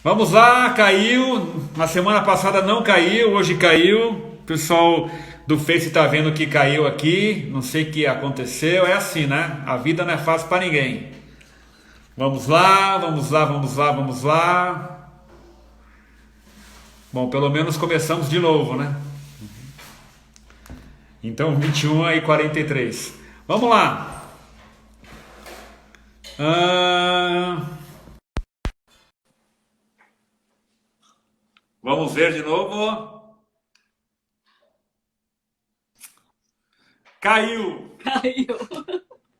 Vamos lá, caiu. Na semana passada não caiu, hoje caiu. O pessoal do Face tá vendo que caiu aqui. Não sei o que aconteceu. É assim, né? A vida não é fácil para ninguém. Vamos lá, vamos lá, vamos lá, vamos lá. Bom, pelo menos começamos de novo, né? Então 21 e 43. Vamos lá. Ah, vamos ver de novo. Caiu. Caiu.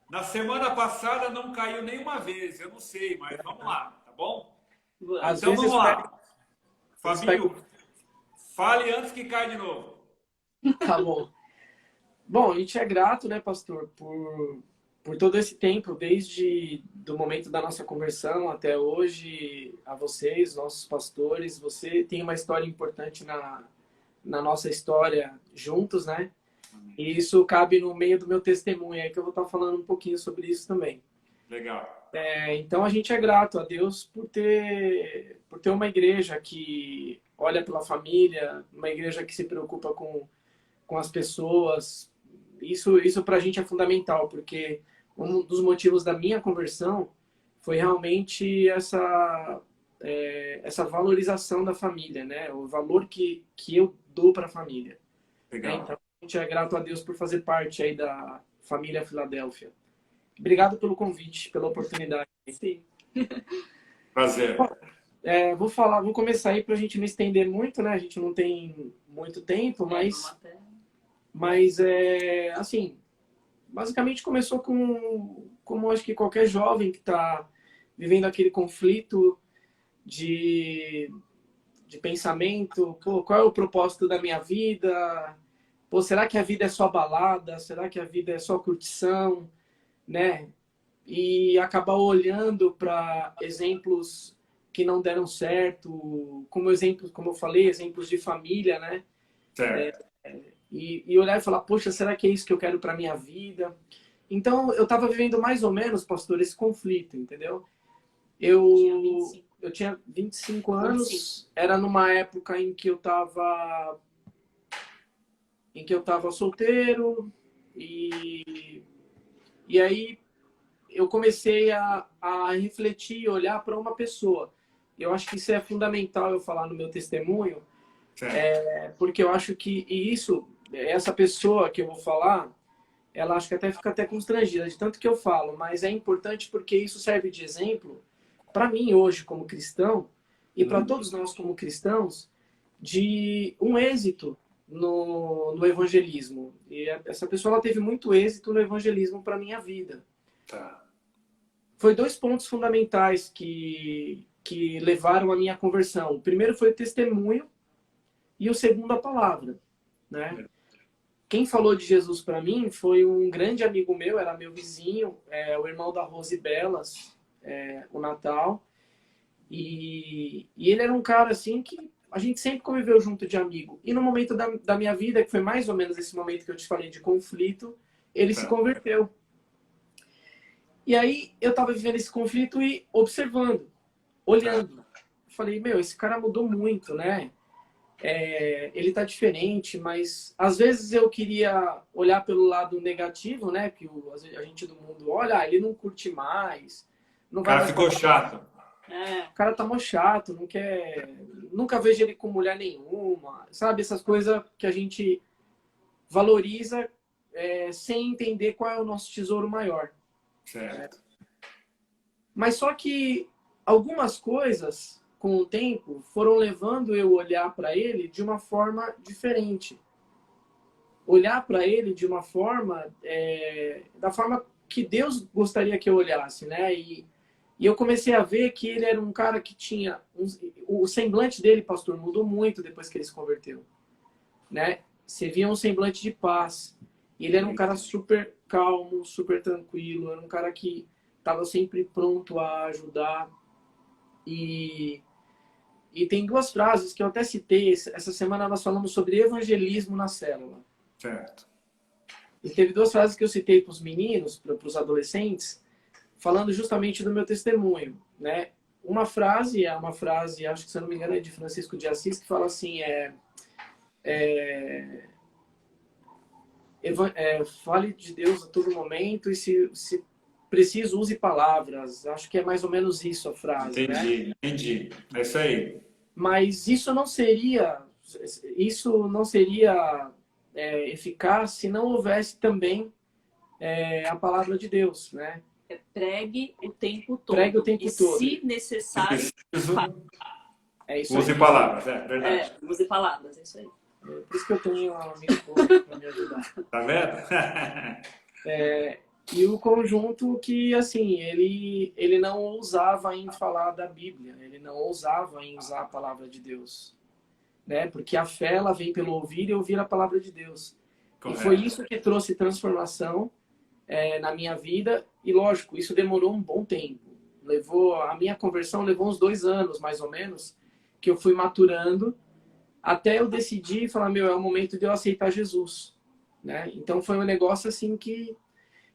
Na semana passada não caiu nenhuma vez, eu não sei, mas vamos lá, tá bom? Vamos. Às Então vezes vamos lá. eles pegam. Fabinho, fale antes que caia de novo. Tá bom. Bom, a gente é grato, né, pastor, por todo esse tempo, desde do momento da nossa conversão até hoje, a vocês, nossos pastores. Você tem uma história importante na nossa história juntos, né? E isso cabe no meio do meu testemunho aí, que eu vou estar falando um pouquinho sobre isso também. Legal. Então a gente é grato a Deus por ter uma igreja que olha pela família, uma igreja que se preocupa com as pessoas. Isso para a gente é fundamental, porque um dos motivos da minha conversão foi realmente essa valorização da família, né? O valor que eu dou para a família. Né? Legal. Então a gente é grato a Deus por fazer parte aí da família Filadélfia. Obrigado pelo convite, pela oportunidade. Sim. Prazer. Vou começar aí para a gente não estender muito, né? A gente não tem muito tempo, Vamos mas, até. mas assim, basicamente começou como acho que qualquer jovem que está vivendo aquele conflito de, de pensamento. Pô, qual é o propósito da minha vida? Pô, será que a vida é só balada? Será que a vida é só curtição? Né? E acabar olhando para exemplos que não deram certo, como exemplos, como eu falei, exemplos de família, né? Certo. E olhar e falar, poxa, será que é isso que eu quero para minha vida? Então, eu estava vivendo mais ou menos, pastor, esse conflito, entendeu? Tinha Eu, 25. eu tinha 25 25. anos, era numa época em que eu tava solteiro, e, e aí eu comecei a refletir, olhar para uma pessoa. Eu acho que isso é fundamental eu falar no meu testemunho, Certo. porque eu acho que essa pessoa que eu vou falar, ela acho que até fica até constrangida de tanto que eu falo, mas é importante porque isso serve de exemplo para mim hoje como cristão e para Uhum. todos nós como cristãos de um êxito no evangelismo. E essa pessoa ela teve muito êxito no evangelismo para minha vida. Tá. Foi dois pontos fundamentais que levaram à minha conversão. O primeiro foi o testemunho e o segundo a palavra, né? Quem falou de Jesus para mim foi um grande amigo meu, era meu vizinho, o irmão da Rose Belas, o Natal. E ele era um cara assim que a gente sempre conviveu junto de amigo. E no momento da minha vida, que foi mais ou menos esse momento que eu te falei de conflito, ele se Tá. converteu. E aí eu estava vivendo esse conflito e observando, Tá. olhando. Falei, meu, esse cara mudou muito, né? Ele tá diferente, mas às vezes eu queria olhar pelo lado negativo, né? Que a gente do mundo olha, ele não curte mais, não O vai cara mais pra ficou chato. É. o cara tá mó chato, não quer. Nunca vejo ele com mulher nenhuma, sabe? Essas coisas que a gente valoriza sem entender qual é o nosso tesouro maior. Certo. Mas só que algumas coisas, com o tempo, foram levando eu a olhar para ele de uma forma diferente. Olhar para ele de uma forma, da forma que Deus gostaria que eu olhasse, né? E eu comecei a ver que ele era um cara que tinha... o semblante dele, pastor, mudou muito depois que ele se converteu, né? Você via um semblante de paz. E ele era um cara super calmo, super tranquilo, era um cara que estava sempre pronto a ajudar. E, e tem duas frases que eu até citei. Essa semana nós falamos sobre evangelismo na célula. Certo. E teve duas frases que eu citei para os meninos, para os adolescentes, falando justamente do meu testemunho, né? uma frase, acho que se eu não me engano é de Francisco de Assis, que fala assim, é, fale de Deus a todo momento e se preciso use palavras. Acho que é mais ou menos isso a frase, né? Entendi. É isso aí. Mas isso não seria eficaz se não houvesse também a palavra de Deus, né? Pregue o tempo todo. Pregue o tempo todo. Se necessário, É isso Use aí. palavras, verdade. use palavras, é isso aí. Por isso que eu tenho um amigo para me ajudar. Tá vendo? E o conjunto que, assim, ele não ousava em falar da Bíblia, ele não ousava em usar a palavra de Deus, né? Porque a fé, ela vem pelo ouvir e ouvir a palavra de Deus. Correto. E foi isso que trouxe transformação na minha vida. E, lógico, isso demorou um bom tempo. A minha conversão levou uns 2 anos, mais ou menos, que eu fui maturando, até eu decidir e falar, meu, é o momento de eu aceitar Jesus, né? Então, foi um negócio, assim, que...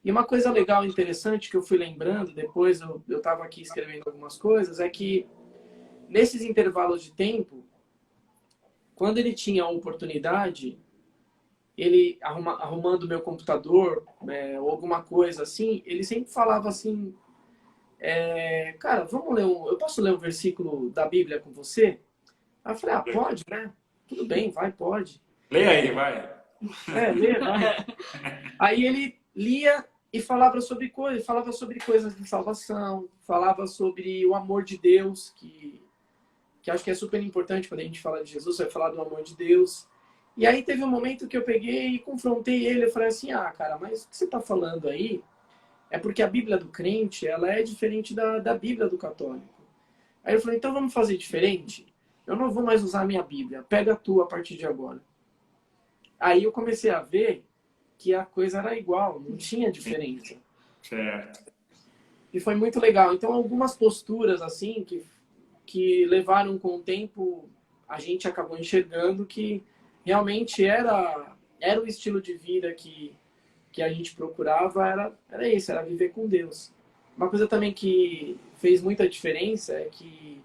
E uma coisa legal e interessante que eu fui lembrando, depois eu estava aqui escrevendo algumas coisas, é que nesses intervalos de tempo, quando ele tinha a oportunidade, ele arrumando meu computador, ou alguma coisa assim, ele sempre falava assim, cara, vamos ler eu posso ler um versículo da Bíblia com você? Aí eu falei, pode, né? Tudo bem, pode. Leia aí, vai. Lê, vai. Aí ele lia e falava sobre coisas de salvação, falava sobre o amor de Deus, que acho que é super importante quando a gente fala de Jesus, vai falar do amor de Deus. E aí teve um momento que eu peguei e confrontei ele, eu falei assim, cara, mas o que você está falando aí é porque a Bíblia do crente, ela é diferente da Bíblia do católico. Aí eu falei, então vamos fazer diferente? Eu não vou mais usar a minha Bíblia, pega a tua a partir de agora. Aí eu comecei a ver que a coisa era igual, não tinha diferença. Certo. E foi muito legal. Então, algumas posturas, assim, que levaram com o tempo, a gente acabou enxergando que realmente era o estilo de vida que a gente procurava, era isso, era viver com Deus. Uma coisa também que fez muita diferença é que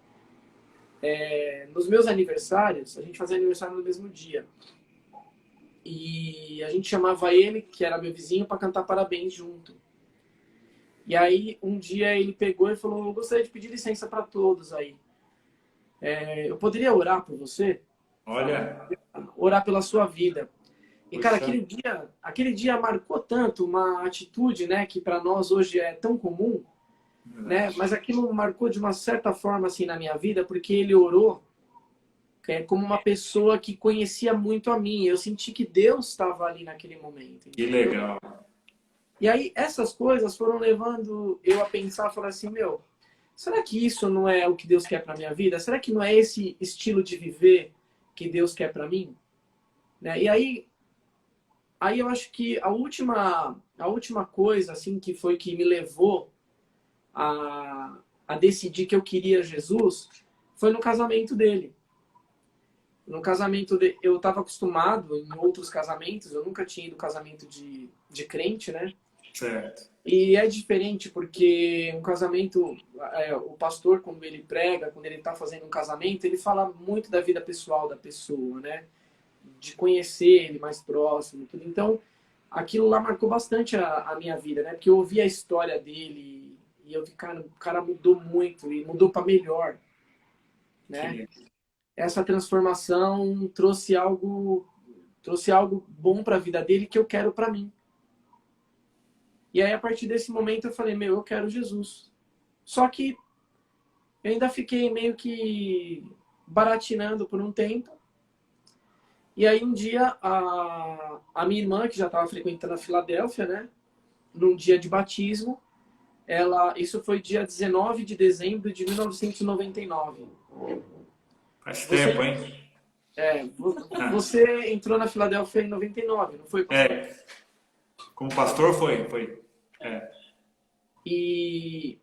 nos meus aniversários, a gente fazia aniversário no mesmo dia. E a gente chamava ele, que era meu vizinho, para cantar parabéns junto. E aí, um dia ele pegou e falou, eu gostaria de pedir licença para todos aí. Eu poderia orar por você? Olha. Orar pela sua vida. E, cara, Puxa. aquele dia marcou tanto uma atitude, né, que para nós hoje é tão comum, né? Mas aquilo marcou de uma certa forma, assim, na minha vida, porque ele orou como uma pessoa que conhecia muito a mim. Eu senti que Deus estava ali naquele momento. Que legal. E aí, essas coisas foram levando eu a pensar, falar assim, meu, será que isso não é o que Deus quer para minha vida? Será que não é esse estilo de viver que Deus quer para mim? Né? E aí eu acho que a última coisa, assim, que foi que me levou a decidir que eu queria Jesus, foi no casamento dele. No casamento dele, eu estava acostumado em outros casamentos, eu nunca tinha ido casamento de crente, né? Certo. E é diferente porque um casamento, o pastor, quando ele prega, quando ele está fazendo um casamento, ele fala muito da vida pessoal da pessoa, né? De conhecer ele mais próximo, tudo. Então, aquilo lá marcou bastante a minha vida, né? Porque eu ouvi a história dele e eu vi, cara, o cara mudou muito e mudou para melhor, né? Essa transformação trouxe algo bom para a vida dele que eu quero para mim. E aí, a partir desse momento, eu falei, eu quero Jesus. Só que eu ainda fiquei meio que baratinando por um tempo. E aí, um dia, a minha irmã, que já estava frequentando a Filadélfia, né? Num dia de batismo, isso foi dia 19 de dezembro de 1999. Faz tempo, hein? Você entrou na Filadélfia em 99, não foi? Como pastor foi. E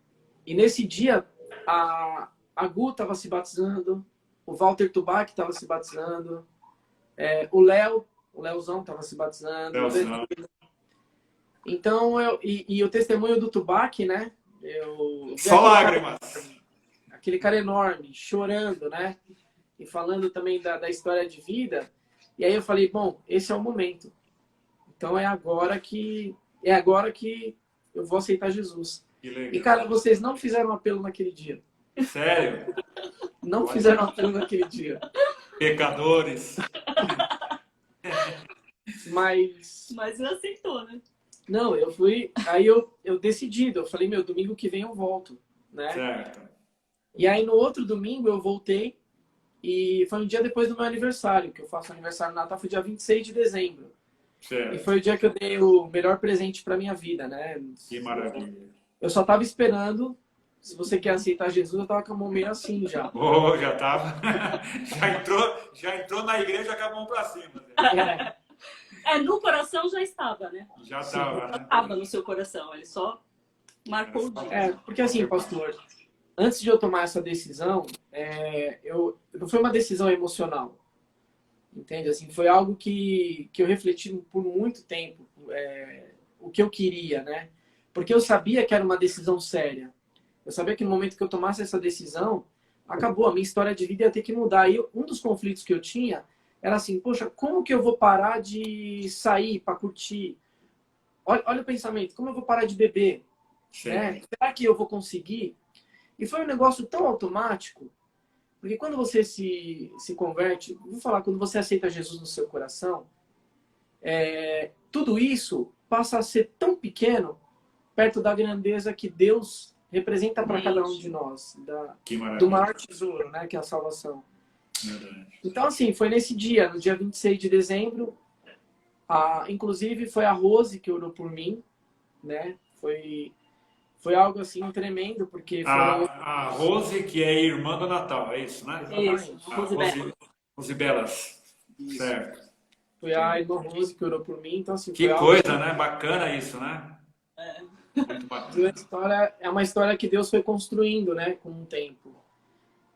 nesse dia, a Gu estava se batizando, o Walter Tubac estava se batizando, o Leozão estava se batizando. Leozão. Então, e o testemunho do Tubac, né? Só lágrimas. aquele cara enorme, chorando, né? E falando também da história de vida. E aí eu falei, bom, esse é o momento. Então é agora que eu vou aceitar Jesus. Que legal. E, cara, vocês não fizeram apelo naquele dia. Sério? Não fizeram apelo naquele dia. Pecadores. Mas, Mas ele aceitou, né? não, eu fui... Aí eu decidi, eu falei, meu, domingo que vem eu volto, né? Certo. E aí no outro domingo eu voltei e foi um dia depois do meu aniversário, que eu faço aniversário no Natal, foi dia 26 de dezembro. E Certo. foi o dia que eu dei o melhor presente pra minha vida, né? Que maravilha. Eu só tava esperando, se você quer aceitar Jesus, eu tava com a mão meio assim já. Oh, já tava. Já entrou na igreja com a mão pra cima. Né? No coração já estava, né? Já Sim. tava. Já Né? estava no seu coração, ele só marcou o dia. Porque assim, pastor, antes de eu tomar essa decisão, não foi uma decisão emocional. Entende? Assim, foi algo que eu refleti por muito tempo, o que eu queria, né? Porque eu sabia que era uma decisão séria. Eu sabia que no momento que eu tomasse essa decisão, acabou, a minha história de vida ia ter que mudar. E um dos conflitos que eu tinha era assim, poxa, como que eu vou parar de sair para curtir? Olha o pensamento, como eu vou parar de beber? Né? Será que eu vou conseguir? E foi um negócio tão automático, porque quando você se converte, vou falar, quando você aceita Jesus no seu coração, tudo isso passa a ser tão pequeno perto da grandeza que Deus representa para cada um de nós, do maior tesouro, né, que é a salvação. Verdade. Então, assim, foi nesse dia, no dia 26 de dezembro, inclusive foi a Rose que orou por mim, né, foi algo assim tremendo, porque A Rose, que é irmã do Natal, é isso, né? Isso, Rose Belas. Isso. Certo. Foi a irmã Rose que orou por mim, então assim... Que foi coisa, né? Bacana isso, né? Muito bacana. É uma história que Deus foi construindo, né, com o tempo.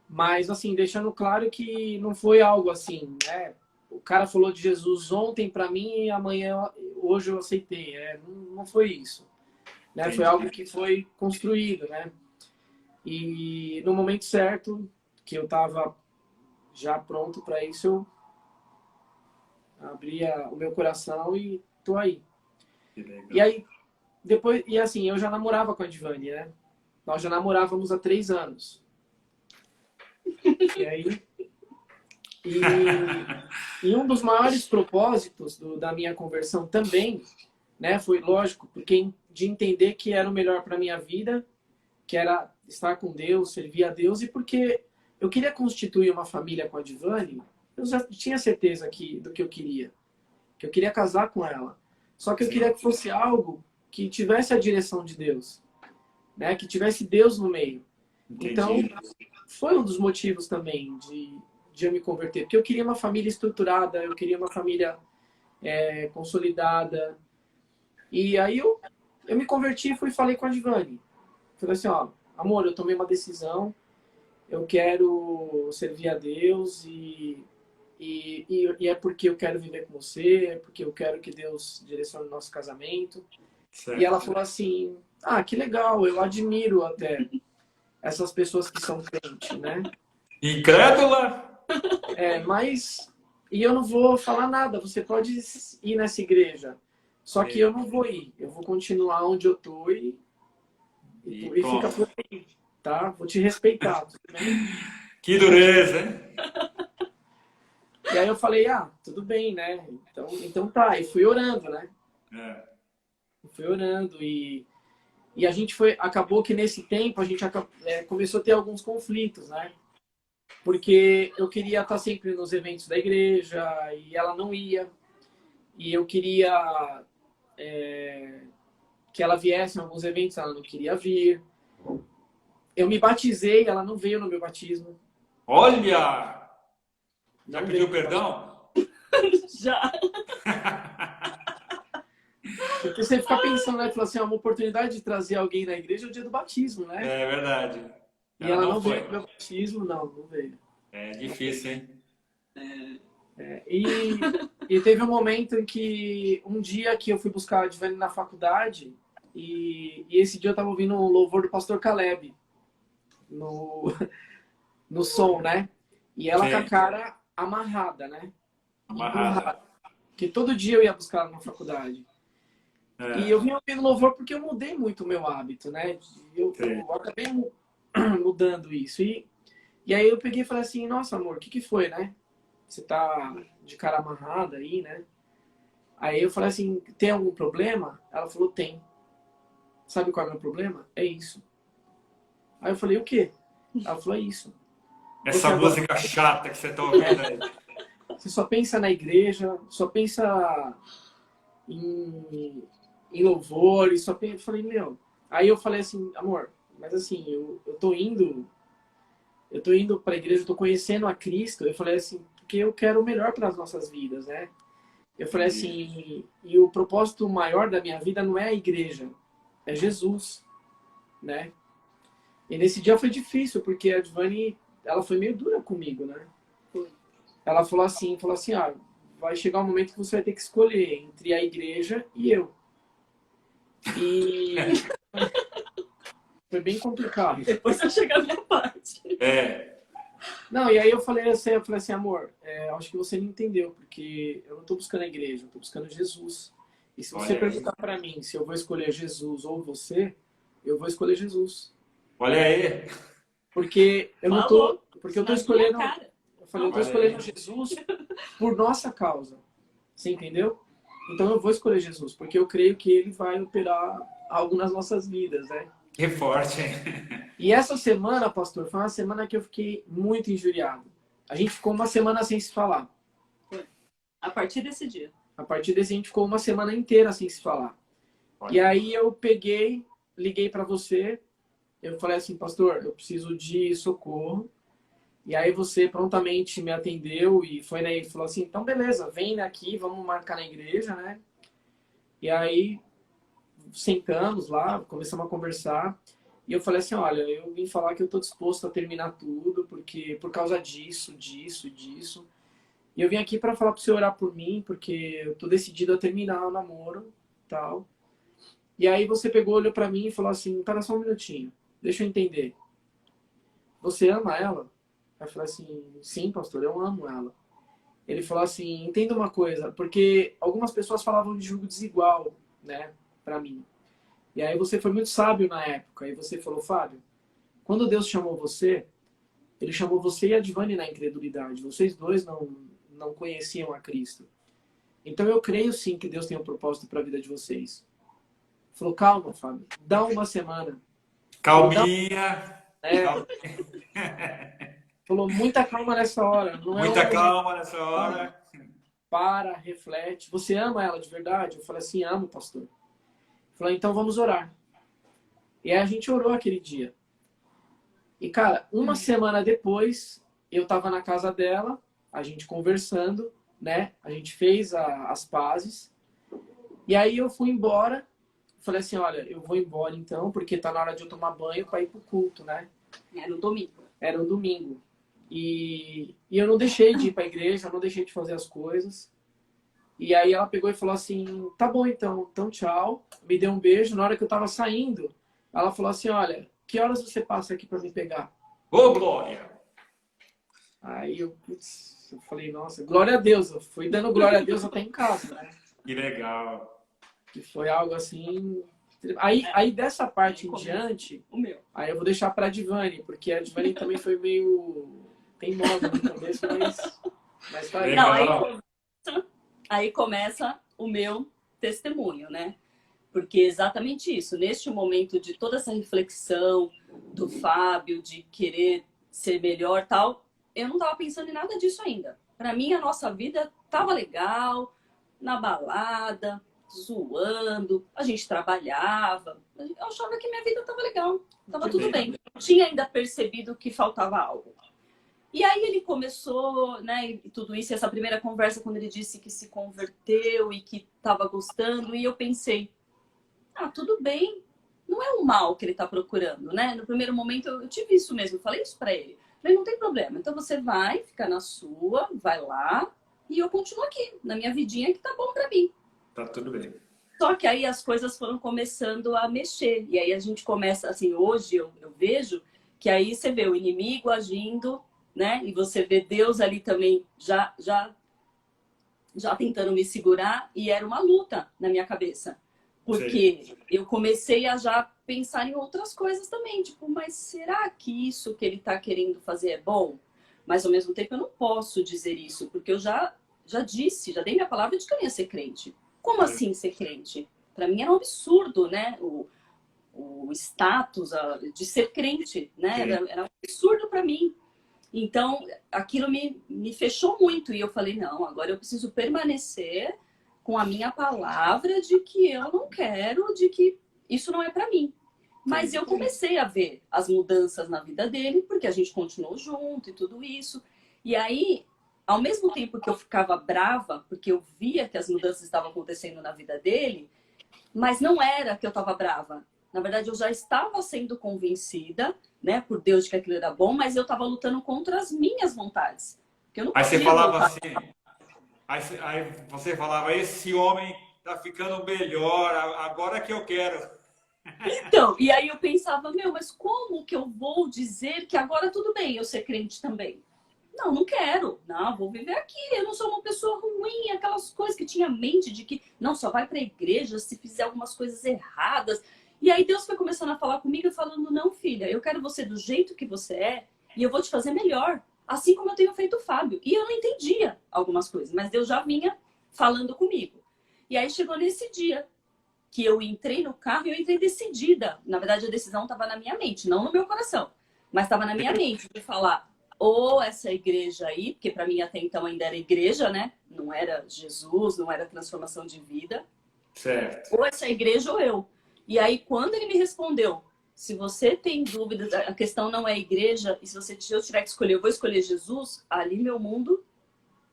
Mas, assim, deixando claro que não foi algo assim, né? O cara falou de Jesus ontem para mim e hoje eu aceitei. Não foi isso. Né? Foi algo que foi construído, né? E no momento certo, que eu estava já pronto para isso, eu abri o meu coração e tô aí. E aí, depois, e assim, eu já namorava com a Divani, né? Nós já namorávamos há 3 anos. E aí... E um dos maiores propósitos da minha conversão também, né, foi lógico, porque de entender que era o melhor para minha vida, que era estar com Deus, servir a Deus, e porque eu queria constituir uma família com a Divani, eu já tinha certeza do que eu queria casar com ela. Só que eu queria que fosse algo que tivesse a direção de Deus, né, que tivesse Deus no meio. Entendi. Então, foi um dos motivos também de eu me converter, porque eu queria uma família estruturada, eu queria uma família consolidada. E aí eu me converti e falei com a Divani. Falei assim, ó, amor, eu tomei uma decisão, eu quero servir a Deus e é porque eu quero viver com você, é porque eu quero que Deus direcione o nosso casamento. Certo. E ela falou assim, que legal, eu admiro até essas pessoas que são crentes, né? Incrédula? Mas... E eu não vou falar nada, você pode ir nessa igreja. Só que eu não vou ir, eu vou continuar onde eu tô e fica por aí, tá? Vou te respeitar. Tudo bem? Que dureza, hein? E aí eu falei, tudo bem, né? Então tá, e fui orando, né? Fui orando e a gente acabou que nesse tempo a gente começou a ter alguns conflitos, né? Porque eu queria estar sempre nos eventos da igreja e ela não ia. E eu queria que ela viesse em alguns eventos, ela não queria vir. Eu me batizei, ela não veio no meu batismo. Olha! Já Não pediu veio. perdão? Já. Porque você fica pensando, né? Fala assim, uma oportunidade de trazer alguém na igreja é o dia do batismo, né? É verdade. E ela não veio no meu batismo, não veio. É difícil, hein? E teve um momento em que, um dia que eu fui buscar a Divani na faculdade, e esse dia eu estava ouvindo um louvor do pastor Caleb, no, no som, né? E ela com a Sim. cara amarrada, né? Amarrada. Porque todo dia eu ia buscar ela na faculdade. E eu É, vim ouvindo louvor porque eu mudei muito o meu hábito, né? sim. Eu acabei mudando isso. E aí eu peguei e falei assim, nossa, amor, o que que foi, né? Você tá de cara amarrada aí, né? Aí eu falei assim, tem algum problema? Ela falou, tem. Sabe qual é o meu problema? É isso. Aí eu falei, o quê? Ela falou, é isso. Você Essa agora, música chata que você tá ouvindo aí. você só pensa na igreja, só pensa em, em louvor, e só pensa... Eu falei, meu... Aí eu falei assim, amor, mas assim, eu tô indo pra igreja, eu tô conhecendo a Cristo. Eu falei assim, porque eu quero o melhor para as nossas vidas, né? Eu falei Entendi. assim, e o propósito maior da minha vida não é a igreja, é Jesus, né? E nesse dia foi difícil, porque a Divani, ela foi meio dura comigo, né? Ela falou assim, ó, vai chegar um momento que você vai ter que escolher entre a igreja e eu. E foi bem complicado. Depois vai chegar a minha parte. É, Não, e aí eu falei assim, amor, acho que você não entendeu, porque eu não tô buscando a igreja, eu tô buscando Jesus. E se você olha aí. perguntar pra mim se eu vou escolher Jesus ou você, eu vou escolher Jesus. Olha aí. Porque eu não tô, Falou. porque eu tô Na minha escolhendo, cara. eu falei, eu tô Olha escolhendo aí. Jesus por nossa causa. Você entendeu? Então eu vou escolher Jesus, porque eu creio que ele vai operar algo nas nossas vidas, né? Que forte, hein? E essa semana, pastor, foi uma semana que eu fiquei muito injuriado. A gente ficou uma semana sem se falar. Foi. A partir desse dia. A partir desse, a gente ficou uma semana inteira sem se falar. E Olha. aí eu peguei, liguei para você, eu falei assim, pastor, eu preciso de socorro. E aí você prontamente me atendeu e foi, né, e falou assim, então beleza, vem aqui, vamos marcar na igreja, né? E aí sentamos lá, começamos a conversar. E eu falei assim, olha, eu vim falar que eu tô disposto a terminar tudo, porque por causa disso, disso, disso. E eu vim aqui para falar para você orar por mim, porque eu tô decidido a terminar o namoro, tal. E aí você pegou, olhou para mim e falou assim, para só um minutinho, deixa eu entender. Você ama ela? Eu falei assim, sim, pastor, eu amo ela. Ele falou assim, entenda uma coisa, porque algumas pessoas falavam de julgo desigual, né, para mim. E aí você foi muito sábio na época, e você falou, Fábio, quando Deus chamou você, ele chamou você e a Divane na incredulidade. Vocês dois não conheciam a Cristo. Então eu creio sim que Deus tem um propósito para a vida de vocês. Falou, calma, Fábio, dá uma semana. Falou, Calminha. é, Calma. falou, muita calma nessa hora. Não é o Muita momento. calma nessa hora. Para, reflete. Você ama ela de verdade? Eu falei assim, amo, pastor. Ele falou, então vamos orar. E aí a gente orou aquele dia. E, cara, uma semana depois, eu tava na casa dela, a gente conversando, né? A gente fez as pazes. E aí eu fui embora. Falei assim, olha, eu vou embora então, porque tá na hora de eu tomar banho para ir pro culto, né? Era um domingo. Era um domingo. E eu não deixei de ir pra igreja, eu não deixei de fazer as coisas. E aí ela pegou e falou assim, tá bom então tchau. Me deu um beijo. Na hora que eu tava saindo, ela falou assim, olha, que horas você passa aqui para me pegar? Ô, glória. Aí eu falei, nossa, glória a Deus. Eu fui dando glória a Deus até em casa, né? Que legal. Que foi algo assim... Aí dessa parte em diante, O meu. aí eu vou deixar pra Divani, porque a Divani também foi meio teimosa no começo, mas tá aí. Não, Legal. aí começa o meu testemunho, né? Porque é exatamente isso. Neste momento de toda essa reflexão do Fábio, de querer ser melhor tal, eu não estava pensando em nada disso ainda. Para mim, a nossa vida estava legal, na balada, zoando, a gente trabalhava. Eu achava que minha vida estava legal, estava tudo bem. Eu tinha ainda percebido que faltava algo. E aí ele começou, né, e tudo isso, essa primeira conversa, quando ele disse que se converteu e que estava gostando, e eu pensei, ah, tudo bem, não é o mal que ele está procurando, né? No primeiro momento eu tive isso mesmo, eu falei isso para ele. Falei, não tem problema, então você vai ficar na sua, vai lá, e eu continuo aqui, na minha vidinha que tá bom para mim. Tá tudo bem. Só que aí as coisas foram começando a mexer, e aí a gente começa, assim, hoje eu vejo Que aí você vê o inimigo agindo, né? E você vê Deus ali também já tentando me segurar, e era uma luta na minha cabeça. Porque eu comecei a já pensar em outras coisas também, tipo, mas será que isso que ele está querendo fazer é bom? Mas ao mesmo tempo eu não posso dizer isso, porque eu já disse, já dei minha palavra de que eu ia ser crente. Como assim ser crente? Para mim era um absurdo, né? O status de ser crente, né? Era um absurdo para mim. Então, aquilo me fechou muito. E eu falei, não, agora eu preciso permanecer com a minha palavra de que eu não quero, de que isso não é para mim. Mas eu comecei a ver as mudanças na vida dele, porque a gente continuou junto e tudo isso. E aí, ao mesmo tempo que eu ficava brava, porque eu via que as mudanças estavam acontecendo na vida dele, mas não era que eu estava brava. Na verdade, eu já estava sendo convencida, né, por Deus de que aquilo era bom, mas eu estava lutando contra as minhas vontades. Que eu não Aí você podia falava voltar. assim, aí você falava, esse homem tá ficando melhor, agora que eu quero. Então, e aí eu pensava, meu, mas como que eu vou dizer que agora tudo bem eu ser crente também? Não, não quero. Não, vou viver aqui. Eu não sou uma pessoa ruim. Aquelas coisas que tinha mente de que não, só vai para a igreja se fizer algumas coisas erradas. E aí Deus foi começando a falar comigo, falando, não, filha, eu quero você do jeito que você é e eu vou te fazer melhor. Assim como eu tenho feito o Fábio. E eu não entendia algumas coisas, mas Deus já vinha falando comigo. E aí chegou nesse dia que eu entrei no carro e eu entrei decidida. Na verdade, a decisão estava na minha mente, não no meu coração. Mas estava na minha mente de falar, ou essa igreja aí, porque para mim até então ainda era igreja, né? Não era Jesus, não era transformação de vida. Certo. Ou essa igreja ou eu. E aí, quando ele me respondeu, se você tem dúvidas, a questão não é igreja, e se eu tiver que escolher, eu vou escolher Jesus, ali meu mundo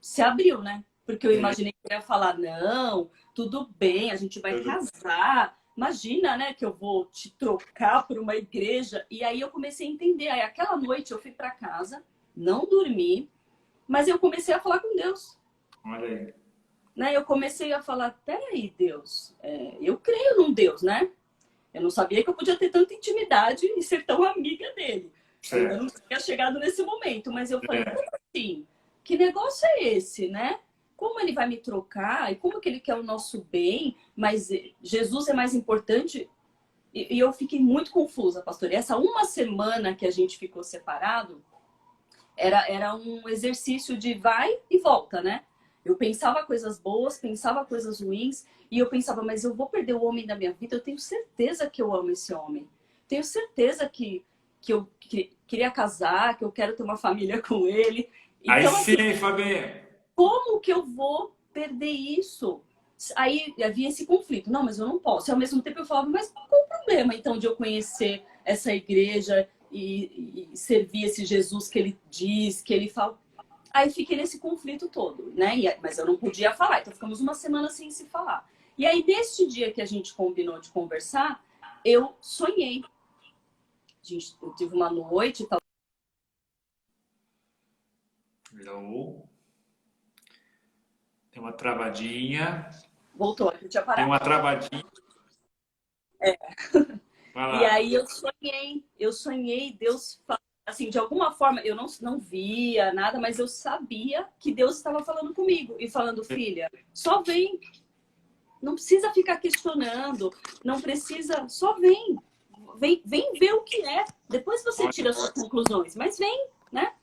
se abriu, né? Porque eu imaginei que ele ia falar, não, tudo bem, a gente vai casar. Imagina, né, que eu vou te trocar por uma igreja. E aí eu comecei a entender. Aí aquela noite eu fui para casa, não dormi, mas eu comecei a falar com Deus. Olha aí. Né? Eu comecei a falar, peraí, Deus, eu creio num Deus, né? Eu não sabia que eu podia ter tanta intimidade e ser tão amiga dele. Ainda não tinha chegado nesse momento, mas eu falei, como assim? Que negócio é esse, né? Como ele vai me trocar? E como que ele quer o nosso bem? Mas Jesus é mais importante? E eu fiquei muito confusa, pastor. E essa uma semana que a gente ficou separado, era um exercício de vai e volta, né? Eu pensava coisas boas, pensava coisas ruins, e eu pensava, mas eu vou perder o homem da minha vida, eu tenho certeza que eu amo esse homem. Tenho certeza que eu queria casar, que eu quero ter uma família com ele. Então, Aí assim, sim, Fabinho. como que eu vou perder isso? Aí havia esse conflito. Não, mas eu não posso. E ao mesmo tempo eu falava, mas qual é o problema, então, de eu conhecer essa igreja e servir esse Jesus que ele diz, que ele fala? Aí fiquei nesse conflito todo, né? Mas eu não podia falar, então ficamos uma semana sem se falar. E aí, neste dia que a gente combinou de conversar, eu sonhei. Eu tive uma noite e tal. Hello. Tem uma travadinha. Voltou, a gente tinha Tem parado. uma travadinha. Vai E lá. aí eu sonhei Deus, assim, de alguma forma, eu não via nada, mas eu sabia que Deus estava falando comigo e falando, filha, só vem. Não precisa ficar questionando, não precisa, só vem. Vem ver o que é. Depois você tira as suas conclusões, mas vem, né?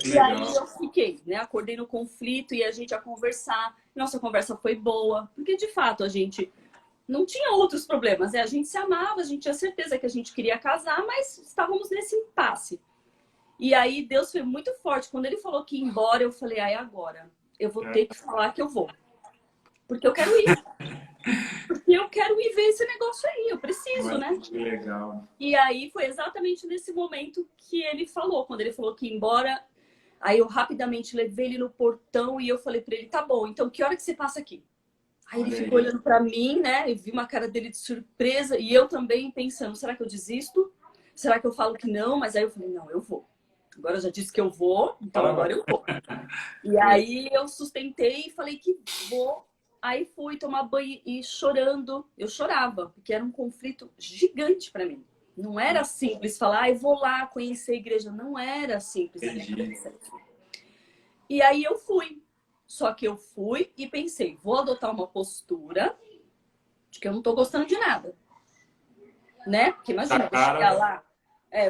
E aí eu fiquei, né? Acordei no conflito e a gente ia conversar. Nossa conversa foi boa, porque de fato a gente não tinha outros problemas, né? A gente se amava, a gente tinha certeza que a gente queria casar, mas estávamos nesse impasse. E aí Deus foi muito forte. Quando ele falou que ia embora, eu falei, ai, agora eu vou ter que falar que eu vou. Porque eu quero ir. Porque eu quero ir ver esse negócio aí, eu preciso, né? Que legal. E aí foi exatamente nesse momento que ele falou. Quando ele falou que ia embora, aí eu rapidamente levei ele no portão e eu falei pra ele, tá bom, então que hora que você passa aqui? Aí ele ficou olhando pra mim, né? Eu vi uma cara dele de surpresa e eu também pensando, será que eu desisto? Será que eu falo que não? Mas aí eu falei, não, eu vou. Agora eu já disse que eu vou, então agora eu vou. E aí eu sustentei e falei que vou. Aí fui tomar banho e chorando. Eu chorava, porque era um conflito gigante pra mim. Não era simples falar, ah, eu vou lá conhecer a igreja. Não era simples na minha Entendi. cabeça. E aí eu fui. Só que eu fui e pensei, vou adotar uma postura de que eu não tô gostando de nada. Né? Porque imagina,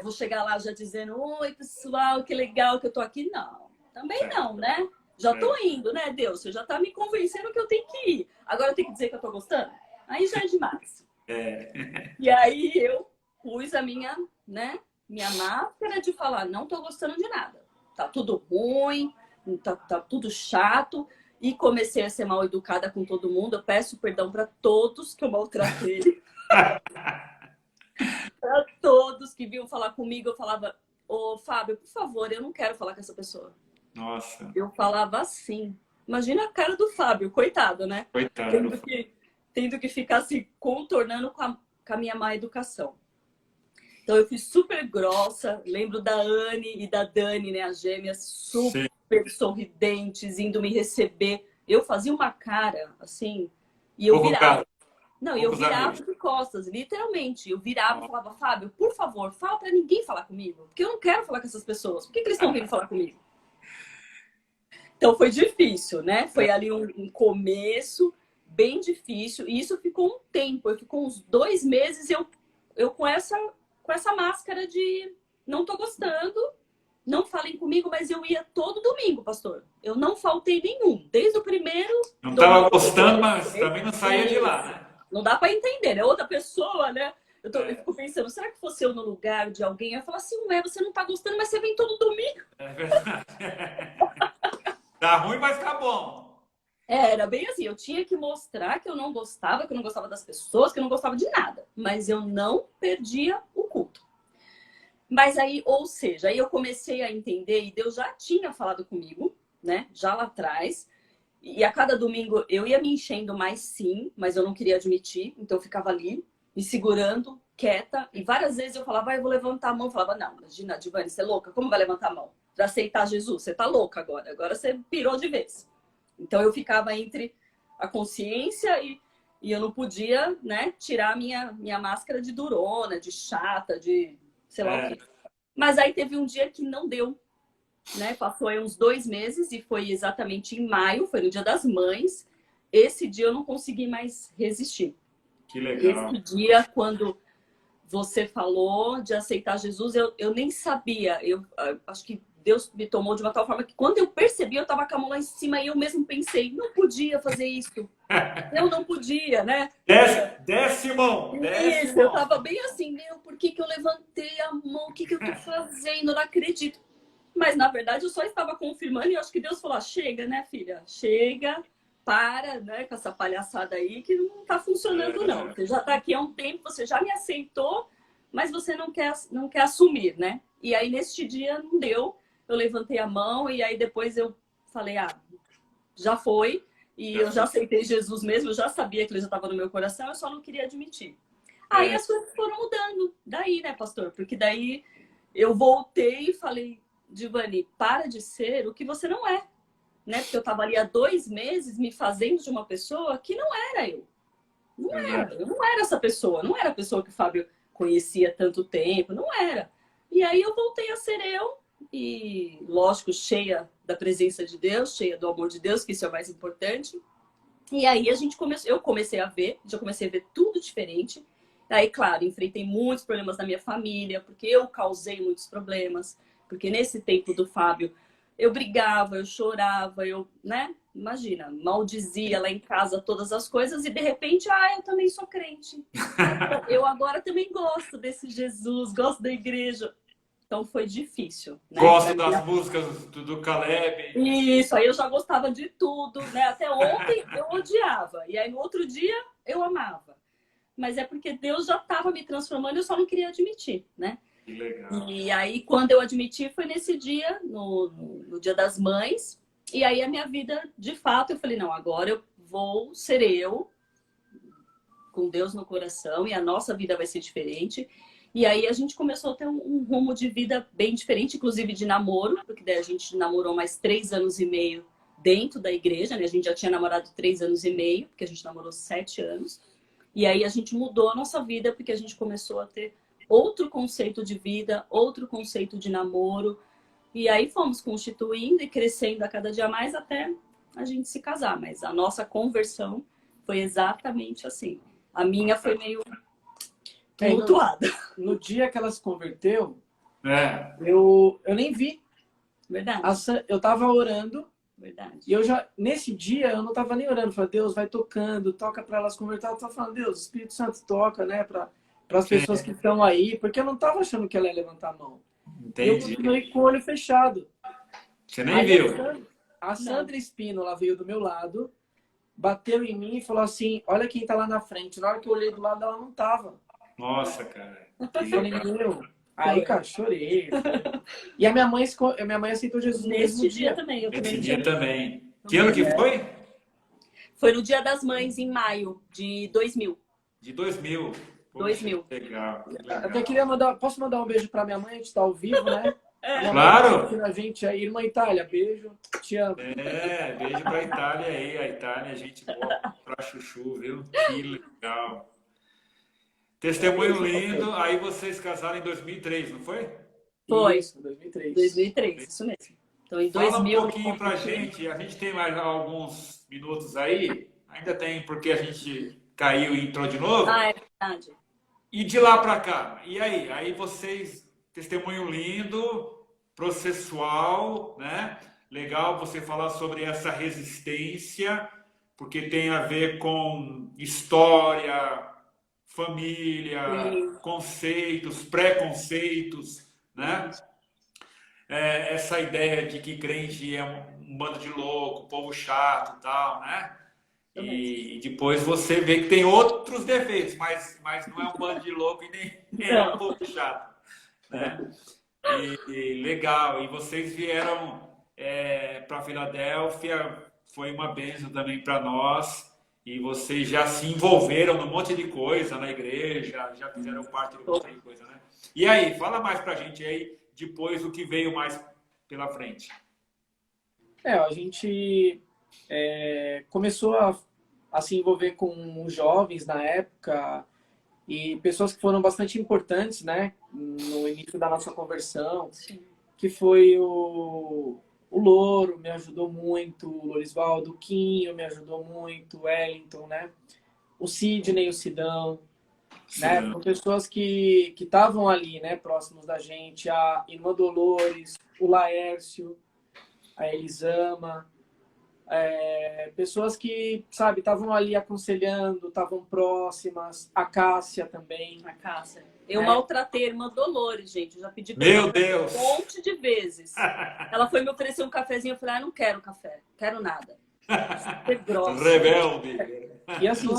vou chegar lá já dizendo, oi pessoal, que legal que eu tô aqui. Não, também não, né? Já tô indo, né, Deus? Você já tá me convencendo que eu tenho que ir. Agora eu tenho que dizer que eu tô gostando? Aí já é demais. E aí eu pus a minha máscara de falar, não tô gostando de nada. Tá tudo ruim, tá tudo chato. E comecei a ser mal educada com todo mundo. Eu peço perdão para todos que eu maltratei. Para todos que vinham falar comigo, eu falava, ô Fábio, por favor, eu não quero falar com essa pessoa. Nossa. Eu falava assim. Imagina a cara do Fábio, coitado, né? Coitado. Tendo que ficar se contornando com a minha má educação. Então eu fui super grossa. Lembro da Anne e da Dani, né? As gêmeas super sorridentes, indo me receber. Eu fazia uma cara assim, e eu virava. Não, eu virava de costas, literalmente. Eu virava e falava, Fábio, por favor, fala pra ninguém falar comigo. Porque eu não quero falar com essas pessoas. Por que eles estão vindo falar comigo? Então foi difícil, né? Foi ali um começo bem difícil. E isso ficou um tempo. Eu ficou uns 2 meses eu com essa máscara de não tô gostando, não falem comigo, mas eu ia todo domingo, pastor. Eu não faltei nenhum. Desde o primeiro... Não estava gostando, mas também não saía de lá, né? Não dá para entender, né? Outra pessoa, né? Eu fico pensando, será que fosse eu no lugar de alguém? Eu falo assim, ué, você não tá gostando, mas você vem todo domingo. É verdade. Tá ruim, mas tá bom. Era bem assim, eu tinha que mostrar que eu não gostava das pessoas, que eu não gostava de nada. Mas eu não perdia o culto. Mas aí, ou seja, aí eu comecei a entender, e Deus já tinha falado comigo, né? Já lá atrás. E a cada domingo eu ia me enchendo mais, sim, mas eu não queria admitir. Então eu ficava ali, me segurando, quieta. E várias vezes eu falava, eu vou levantar a mão. Eu falava, não, imagina, Divani, você é louca? Como vai levantar a mão? Para aceitar Jesus? Você tá louca agora. Agora você pirou de vez. Então eu ficava entre a consciência e eu não podia, né, tirar a minha máscara de durona, de chata, de sei lá o quê. Mas aí teve um dia que não deu. Né? Passou aí uns 2 meses e foi exatamente em maio, foi no Dia das Mães. Esse dia eu não consegui mais resistir. Que legal. Esse dia, quando você falou de aceitar Jesus, eu nem sabia. Eu acho que Deus me tomou de uma tal forma que quando eu percebi, eu estava com a mão lá em cima e eu mesmo pensei, não podia fazer isso. Eu não podia, né? Desce mão. Isso, eu estava bem assim, meu, por que eu levantei a mão? O que eu tô fazendo? Eu não acredito. Mas, na verdade, eu só estava confirmando e eu acho que Deus falou, chega, né, filha? Chega, para, né, com essa palhaçada aí que não tá funcionando, não. Você já tá aqui há um tempo, você já me aceitou, mas você não quer assumir, né? E aí, neste dia, não deu. Eu levantei a mão e aí depois eu falei, já foi. E eu já aceitei Jesus mesmo, eu já sabia que ele já estava no meu coração, eu só não queria admitir. Aí as coisas foram mudando. Daí, né, pastor? Porque daí eu voltei e falei, Divani, para de ser o que você não é, né? Porque eu estava ali há 2 meses me fazendo de uma pessoa que não era eu. Eu não era essa pessoa, não era a pessoa que o Fábio conhecia há tanto tempo, não era. E aí eu voltei a ser eu e, lógico, cheia da presença de Deus, cheia do amor de Deus, que isso é o mais importante. E aí eu comecei a ver tudo diferente. Aí, claro, enfrentei muitos problemas na minha família, porque eu causei muitos problemas. Porque nesse tempo do Fábio, eu brigava, eu chorava, né? Imagina, maldizia lá em casa todas as coisas e de repente, eu também sou crente. Eu agora também gosto desse Jesus, gosto da igreja. Então foi difícil. Né? Gosto das músicas do Caleb. Isso, aí eu já gostava de tudo, né? Até ontem eu odiava. E aí no outro dia eu amava. Mas é porque Deus já estava me transformando, eu só não queria admitir, né? Que legal. E aí, quando eu admiti, foi nesse dia, no Dia das Mães. E aí, a minha vida, de fato, eu falei, não, agora eu vou ser eu, com Deus no coração, e a nossa vida vai ser diferente. E aí, a gente começou a ter um rumo de vida bem diferente, inclusive de namoro, porque daí a gente namorou mais 3 anos e meio dentro da igreja, né? A gente já tinha namorado 3 anos e meio, porque a gente namorou 7 anos. E aí, a gente mudou a nossa vida, porque a gente começou a ter outro conceito de vida, outro conceito de namoro. E aí fomos constituindo e crescendo a cada dia mais até a gente se casar. Mas a nossa conversão foi exatamente assim. A minha foi meio tumultuada. No dia que ela se converteu, É. eu nem vi. Verdade, Eu tava orando verdade. e nesse dia, eu não tava nem orando. Falei, Deus, vai tocando, toca para elas converter. Eu tava falando, Deus, o Espírito Santo toca, né, para as pessoas que estão aí, porque eu não tava achando que ela ia levantar a mão. E eu Entendi. continuei com o olho fechado. Você nem Aí viu. a Sandra Espínola veio do meu lado, bateu em mim e falou assim, olha quem tá lá na frente. Na hora que eu olhei do lado, ela não tava. Nossa, cara. Que Eu falei, legal. meu... Aí, cara, chorei. E a minha mãe aceitou Jesus no mesmo Nesse dia dia. também. Eu Esse também dia tinha... também. Que ano que foi? Foi no Dia das Mães, em maio de 2000. De 2000. Poxa, 2000. Legal, que legal. Até queria posso mandar um beijo pra minha mãe? A gente tá ao vivo, né? Minha mãe Claro. tá assistindo a gente aí. Irmã Itália, beijo. Te amo. Beijo pra Itália aí. A Itália é gente boa pra chuchu, viu? Que legal. Testemunho lindo. Aí vocês casaram em 2003, não foi? Foi. Isso, 2003. 2003, isso mesmo. Então, em Fala 2000... um pouquinho pra gente. A gente tem mais alguns minutos aí. Ainda tem, porque a gente caiu e entrou de novo. Ah, é verdade. E de lá pra cá? E aí? Aí vocês, testemunho lindo, processual, né? Legal você falar sobre essa resistência, porque tem a ver com história, família, Sim. conceitos, preconceitos, né? Essa ideia de que crente é um bando de louco, povo chato e tal, né? E depois você vê que tem outros defeitos, mas não é um bando de louco e nem é um povo chato, né? E legal, e vocês vieram para Filadélfia, foi uma bênção também para nós, e vocês já se envolveram num monte de coisa na igreja, já fizeram parte de um monte de coisa, né? E aí, fala mais pra gente aí, depois o que veio mais pela frente. A gente começou a se envolver com os jovens na época e pessoas que foram bastante importantes, né, no início da nossa conversão, Sim. que foi o Louro, me ajudou muito, o Lorisvaldo, o Quinho me ajudou muito, o Wellington, né, o Sidney, o Sidão, né, foram pessoas que estavam ali, né, próximos da gente, a irmã Dolores, o Laércio, a Elisama, pessoas que, sabe, estavam ali aconselhando, estavam próximas, a Cássia também. A Cássia. Eu maltratei a irmã Dolores, gente. Eu já pedi pra Meu ela Deus! um monte de vezes. Ela foi me oferecer um cafezinho. Eu falei, não quero café, quero nada. Super grossa. Rebelde! E assim,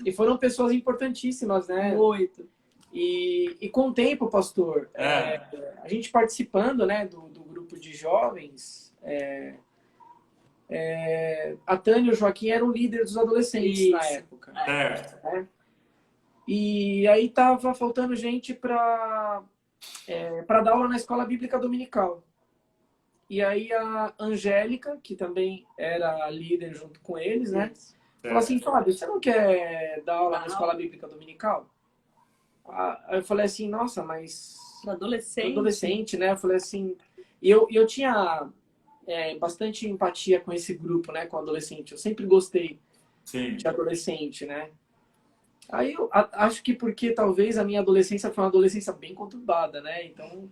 e foram pessoas importantíssimas, né? Muito. E com o tempo, pastor, a gente participando, né, do grupo de jovens, a Tânia e o Joaquim eram líderes dos adolescentes na época. Certo. Né? E aí tava faltando gente para dar aula na escola bíblica dominical. E aí a Angélica, que também era líder junto com eles, né? Falou assim, Fábio, você não quer dar aula na escola bíblica dominical? Aí eu falei assim, nossa, mas... Adolescente, né? Eu falei assim... E eu tinha bastante empatia com esse grupo, né? Com adolescente. Eu sempre gostei de adolescente, né? Aí eu acho que porque talvez a minha adolescência foi uma adolescência bem conturbada, né? Então...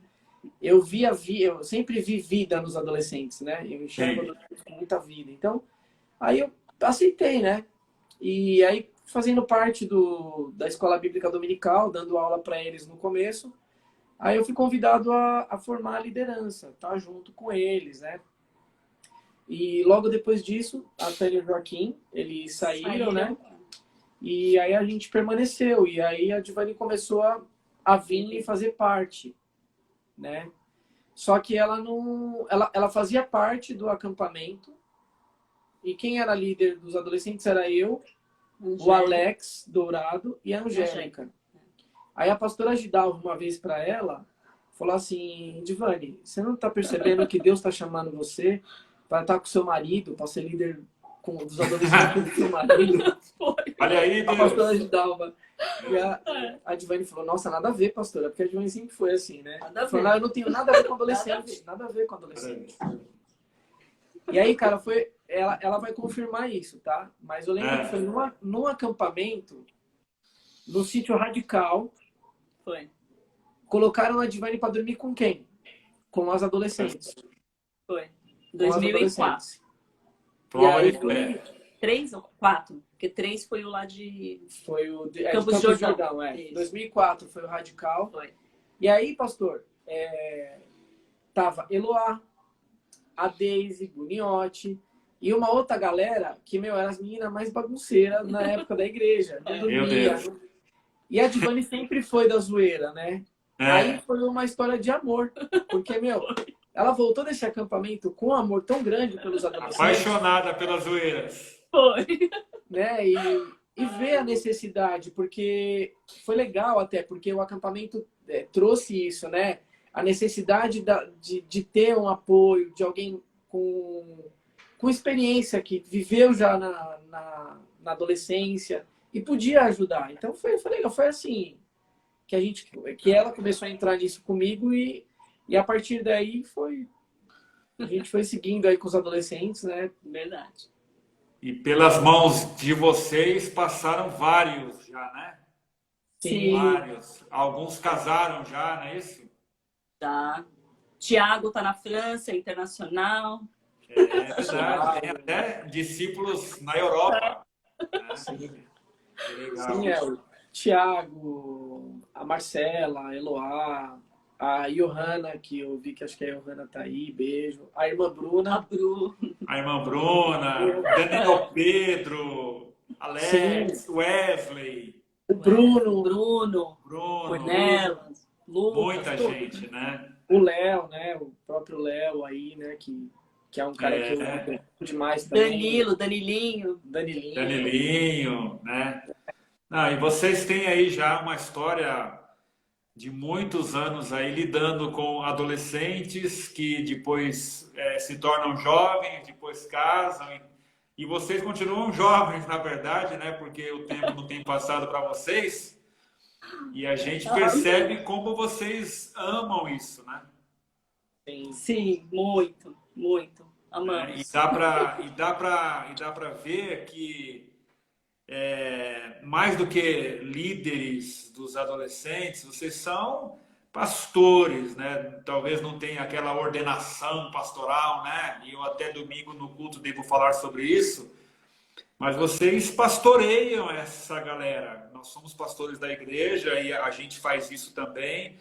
eu sempre vi vida nos adolescentes, né? Eu enxergo adolescentes com muita vida. Então, aí eu aceitei, né? E aí, fazendo parte da escola bíblica dominical, dando aula para eles no começo, aí eu fui convidado a formar a liderança, tá? Junto com eles, né? E logo depois disso, a Tânia e o Joaquim, eles saíram, né? E aí a gente permaneceu. E aí a Divani começou a vir e fazer parte, né? Só que ela fazia parte do acampamento e quem era líder dos adolescentes era eu, o Alex Dourado e a Angélica. Aí a pastora Gidalva uma vez para ela falou assim, Divani, você não está percebendo que Deus está chamando você para estar com seu marido, para ser líder dos adolescentes do seu marido. Foi. Olha aí, A Deus. pastora Gidalva. E a Divane falou, nossa, nada a ver, pastora, porque a Divane sempre foi assim, né? Nada a ver. Falou, não, eu não tenho nada a ver com adolescente, nada a ver com adolescente. E aí, cara, ela vai confirmar isso, tá? Mas eu lembro que foi num acampamento, no sítio Radical, Foi. colocaram a Divane para dormir com quem? Com as adolescentes. Foi. Com as 2004. adolescentes. Prova aí de foi- fé. 3 ou 4? Porque 3 foi o lá de... Foi o de Campos Campos de Jordão, é. isso. 2004 foi o Radical. Foi. E aí, pastor, tava Eloá, a Deise, Buniotti e uma outra galera que, era as meninas mais bagunceiras na época da igreja. Não dormia. Meu Deus. E a Divane sempre foi da zoeira, né? Aí É. foi uma história de amor. Porque, ela voltou desse acampamento com um amor tão grande pelos adolescentes. Apaixonada pelas zoeiras. Foi. Né? E ver a necessidade, porque foi legal até, porque o acampamento trouxe isso, né? A necessidade de ter um apoio, de alguém com experiência, que viveu já na adolescência e podia ajudar. Então foi legal, foi assim que ela começou a entrar nisso comigo e a partir daí a gente foi seguindo aí com os adolescentes, né? Verdade. E pelas mãos de vocês passaram vários já, né? Sim. Vários. Alguns casaram já, não é isso? Tá. Tiago tá na França, internacional. É verdade. Tem até discípulos na Europa. Sim. Que legal. Sim, o Tiago, a Marcela, a Eloá, a Johanna, que eu vi que acho que a Johanna tá aí, beijo. A irmã A Bruna. Bru. A irmã Bruna, Daniel Pedro, Alex, Sim. Wesley, O Bruno, Bruno. Bruno, Cornelas. Lucas. muita gente, né? o Léo, né? O próprio Léo aí, né? Que é um cara que eu amo demais também. Danilo, Danilinho. Danilinho. Danilinho, né? Não, e vocês têm aí já uma história de muitos anos aí lidando com adolescentes que depois se tornam jovens, depois casam e vocês continuam jovens, na verdade, né? Porque o tempo não tem passado para vocês e a gente percebe como vocês amam isso, né? Sim, muito, muito. E Amamos. dá para ver que mais do que líderes dos adolescentes, vocês são pastores, né? Talvez não tenha aquela ordenação pastoral, né? E eu até domingo no culto devo falar sobre isso, mas vocês pastoreiam essa galera. Nós somos pastores da igreja e a gente faz isso também,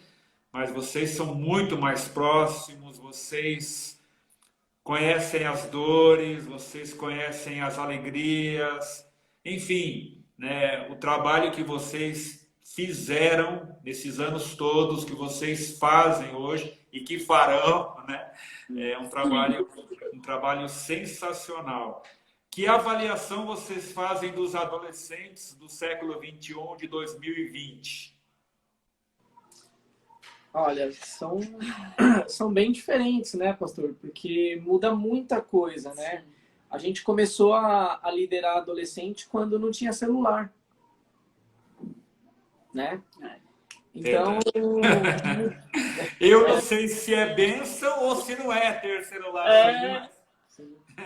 mas vocês são muito mais próximos, vocês conhecem as dores, vocês conhecem as alegrias, enfim, né, o trabalho que vocês fizeram nesses anos todos, que vocês fazem hoje e que farão, né, é um trabalho sensacional. Que avaliação vocês fazem dos adolescentes do século XXI de 2020? Olha, são bem diferentes, né, pastor? Porque muda muita coisa, né? Sim. A gente começou a liderar adolescente quando não tinha celular, né? Então, Eu não sei se é bênção ou se não é ter celular.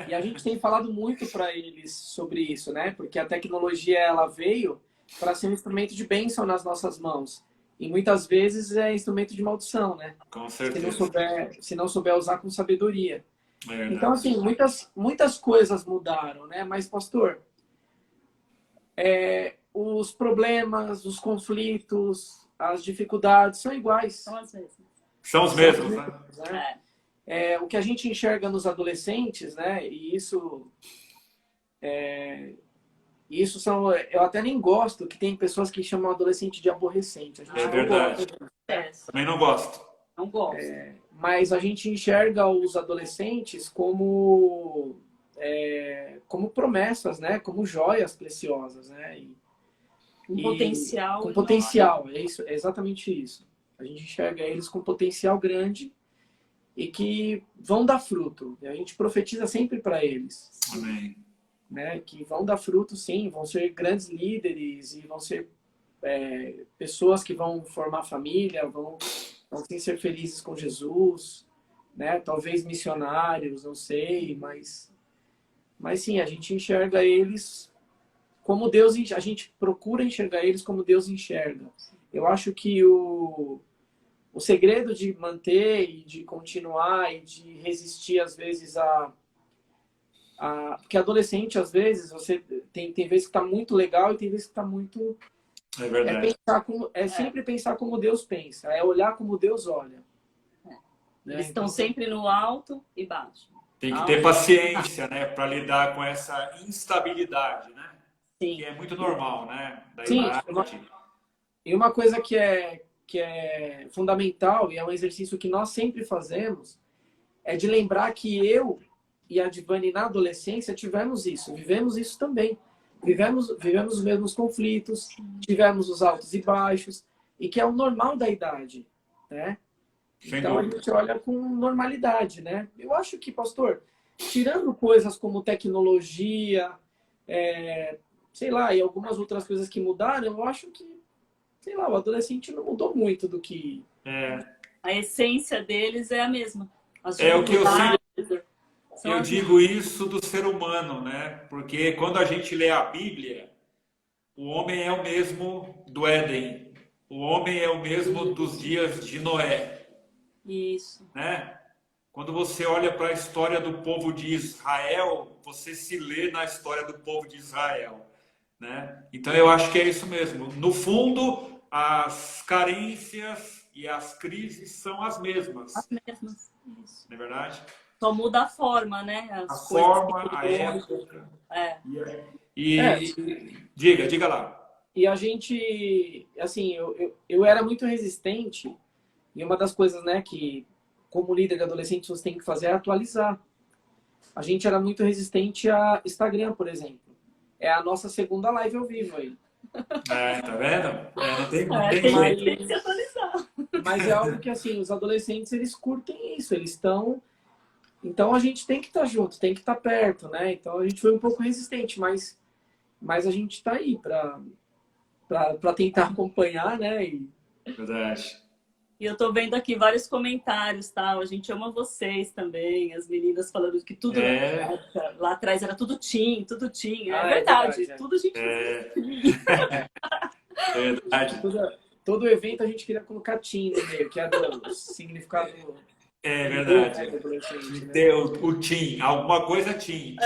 e a gente tem falado muito para eles sobre isso, né? Porque a tecnologia ela veio para ser um instrumento de bênção nas nossas mãos. E muitas vezes é instrumento de maldição, né? Com Se certeza. não souber usar com sabedoria. É, Então, assim, muitas coisas mudaram, né? Mas, pastor, os problemas, os conflitos, as dificuldades são iguais. São às vezes. são os mesmos, né? Né? É. O que a gente enxerga nos adolescentes, né? E isso são... Eu até nem gosto que tem pessoas que chamam adolescente de aborrecente. A gente É não verdade. gosta. Também não gosto. Não gosto. Mas a gente enxerga os adolescentes como promessas, né? Como joias preciosas, né? Com potencial. Com potencial, é isso, é exatamente isso. A gente enxerga eles com potencial grande e que vão dar fruto. E a gente profetiza sempre para eles. Amém. né? Que vão dar fruto, sim, vão ser grandes líderes e vão ser pessoas que vão formar família, vão sim ser felizes com Jesus, né? Talvez missionários, não sei, mas sim, a gente enxerga eles como Deus, a gente procura enxergar eles como Deus enxerga. Eu acho que o segredo de manter e de continuar e de resistir às vezes porque adolescente às vezes você tem vezes que está muito legal e tem vezes que está muito É verdade. sempre pensar como Deus pensa, é olhar como Deus olha. Né? Eles estão sempre no alto e baixo. Tem que ter paciência, né, para lidar com essa instabilidade, né? Sim. Que é muito normal, né? Da Sim, idade. e uma coisa que é fundamental e é um exercício que nós sempre fazemos é de lembrar que eu e a Divani na adolescência vivemos isso também. Vivemos os mesmos conflitos, tivemos os altos e baixos, e que é o normal da idade, né? Então a gente olha com normalidade, né? Eu acho que, pastor, tirando coisas como tecnologia, sei lá, e algumas outras coisas que mudaram, eu acho que, sei lá, o adolescente não mudou muito do que... A essência deles é a mesma. É o que eu digo isso do ser humano, né? Porque quando a gente lê a Bíblia, o homem é o mesmo do Éden. O homem é o mesmo dos dias de Noé. Isso. Né? Quando você olha para a história do povo de Israel, você se lê na história do povo de Israel. Né? Então eu acho que é isso mesmo. No fundo, as carências e as crises são as mesmas. As mesmas, isso. Não é verdade? Só muda a forma, né? A forma, a época. Diga lá. E a gente, assim, eu era muito resistente, e uma das coisas, né, que como líder de adolescente você tem que fazer é atualizar. A gente era muito resistente a Instagram, por exemplo. É a nossa segunda live ao vivo aí. Tá vendo? Não tem jeito. Tem que se atualizar. Mas é algo que, assim, os adolescentes, eles curtem isso, eles estão... Então a gente tem que estar junto, tem que estar perto, né? Então a gente foi um pouco resistente, mas a gente está aí para tentar acompanhar, né? Verdade. E eu tô vendo aqui vários comentários, tal. A gente ama vocês também, as meninas falando que tudo lá atrás era tudo teen. É verdade, tudo a gente É verdade. Todo evento a gente queria colocar teen no meio, que é do significado... É verdade. Ter o teen, alguma coisa teen.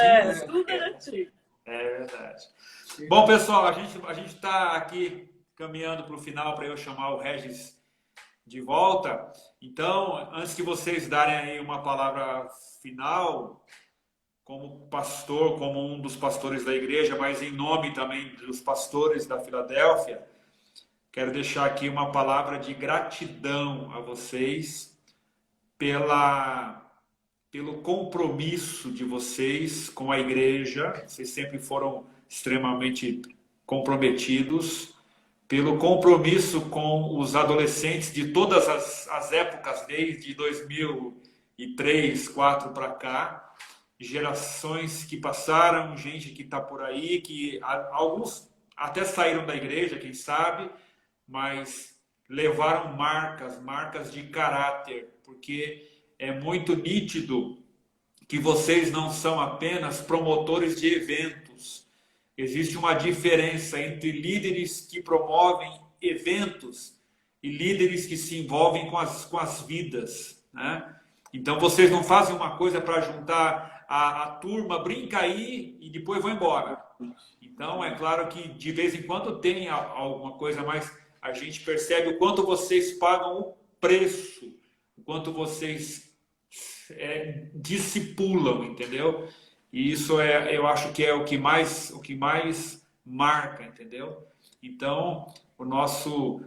Tudo era teen. É verdade. Bom, pessoal, a gente está aqui caminhando para o final para eu chamar o Regis de volta. Então, antes que vocês darem aí uma palavra final, como pastor, como um dos pastores da igreja, mas em nome também dos pastores da Filadélfia, quero deixar aqui uma palavra de gratidão a vocês pelo compromisso de vocês com a igreja. Vocês sempre foram extremamente comprometidos, pelo compromisso com os adolescentes de todas as épocas, desde 2003, 2004 para cá, gerações que passaram, gente que está por aí, que alguns até saíram da igreja, quem sabe, mas levaram marcas de caráter, porque é muito nítido que vocês não são apenas promotores de eventos. Existe uma diferença entre líderes que promovem eventos e líderes que se envolvem com as vidas, né? Então vocês não fazem uma coisa para juntar a turma, brinca aí e depois vão embora. Então é claro que de vez em quando tem alguma coisa, mas a gente percebe o quanto vocês pagam o preço, o quanto vocês discipulam, entendeu? E isso eu acho que é o que mais marca, entendeu? Então, o nosso